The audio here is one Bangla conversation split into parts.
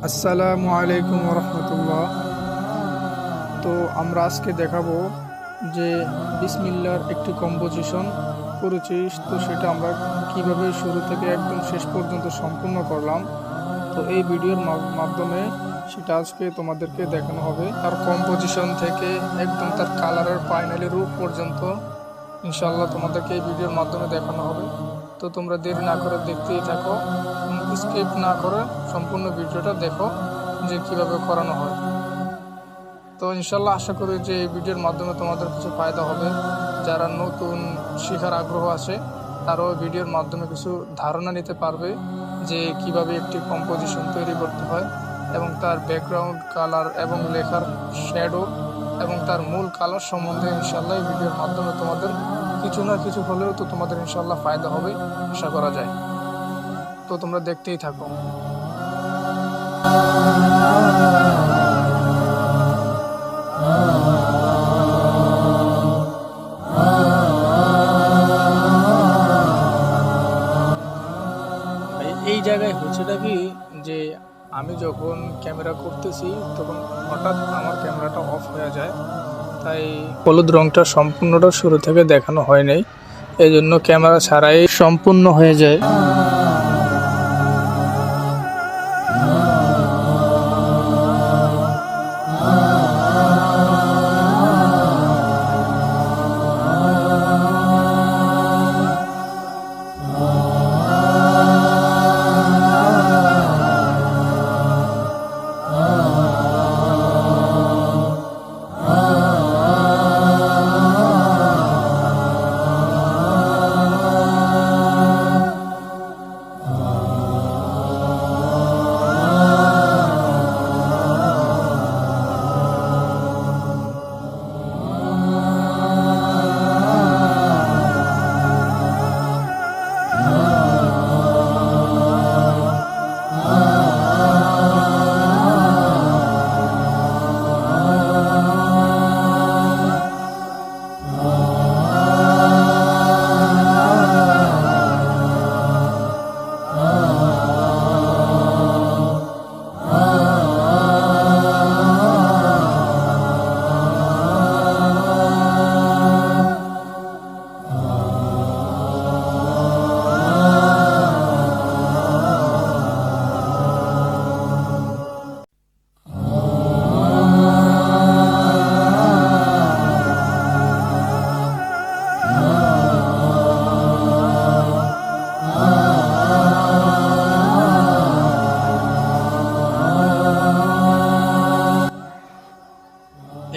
আসসালামু আলাইকুম রহমতুল্লাহ। তো আমরা আজকে দেখাবো যে বিসমিল্লার একটি কম্পোজিশন করেছি, তো সেটা আমরা কিভাবে শুরু থেকে একদম শেষ পর্যন্ত সম্পূর্ণ করলাম। তো এই ভিডিওর মাধ্যমে সেটা আজকে তোমাদেরকে দেখানো হবে, তার কম্পোজিশন থেকে একদম তার কালারের ফাইনালি রূপ পর্যন্ত ইনশাল্লাহ তোমাদেরকে এই ভিডিওর মাধ্যমে দেখানো হবে। তো তোমরা দেরি না করে দেখতেই থাকো, স্কিপ না করে সম্পূর্ণ ভিডিওটা দেখো যে কিভাবে করানো হয়। তো ইনশাল্লাহ আশা করি যে এই ভিডিওর মাধ্যমে তোমাদের কিছু ফায়দা হবে। যারা নতুন শেখার আগ্রহ আছে তারাও ভিডিওর মাধ্যমে কিছু ধারণা নিতে পারবে যে কিভাবে একটি কম্পোজিশন তৈরি করতে হয়, এবং তার ব্যাকগ্রাউন্ড কালার এবং লেখার শ্যাডো এবং তার মূল কালার সম্বন্ধে ইনশাল্লাহ এই ভিডিওর মাধ্যমে তোমাদের কিছু না কিছু হলেও তো তোমাদের ইনশাল্লাহ ফায়দা হবে আশা করা যায়। তো তোমরা দেখতেই থাকো। এই জায়গায় হচ্ছেটা কি যে আমি যখন ক্যামেরা করতেছি তখন হঠাৎ আমার ক্যামেরাটা অফ হয়ে যায়, তাই হলুদ রংটা সম্পূর্ণটা শুরু থেকে দেখানো হয় নাই, এই জন্য ক্যামেরা ছাড়াই সম্পূর্ণ হয়ে যায়।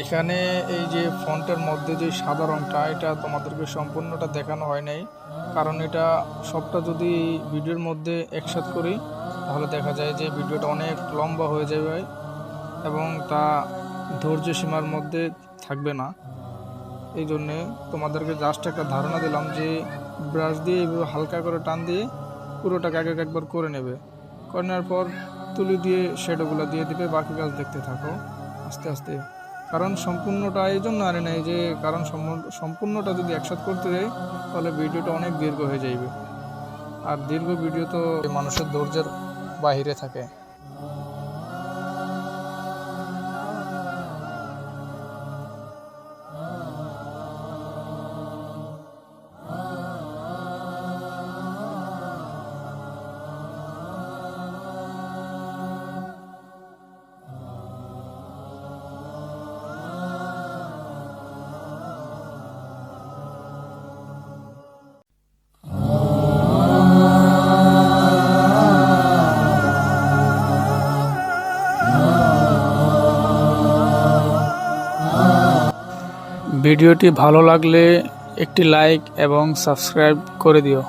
এখানে এই যে ফন্টের মধ্যে যে সাদা রংটা, এটা তোমাদেরকে সম্পূর্ণটা দেখানো হয় নাই, কারণ এটা সবটা যদি ভিডিওর মধ্যে একসাথে করি তাহলে দেখা যায় যে ভিডিওটা অনেক লম্বা হয়ে যাবে এবং তা ধৈর্য সীমার মধ্যে থাকবে না। এই জন্যে তোমাদেরকে জাস্ট একটা ধারণা দিলাম যে ব্রাশ দিয়ে এইভাবে হালকা করে টান দিয়ে পুরোটাকে আগে একবার করে নেবে, করে নেওয়ার পর তুলি দিয়ে শ্যাডোগুলো দিয়ে দিবে, বাকি কাজ দেখতে থাকো আস্তে আস্তে। কারণ সম্পূর্ণটা এই জন্য আনে নাই যে কারণ সম্পূর্ণটা যদি একসাথে করতে যাই তাহলে ভিডিওটা অনেক দীর্ঘ হয়ে যাইবে, আর দীর্ঘ ভিডিও তো মানুষের ধৈর্যের বাহিরে থাকে। ভিডিওটি ভালো লাগলে একটি লাইক এবং সাবস্ক্রাইব করে দিও।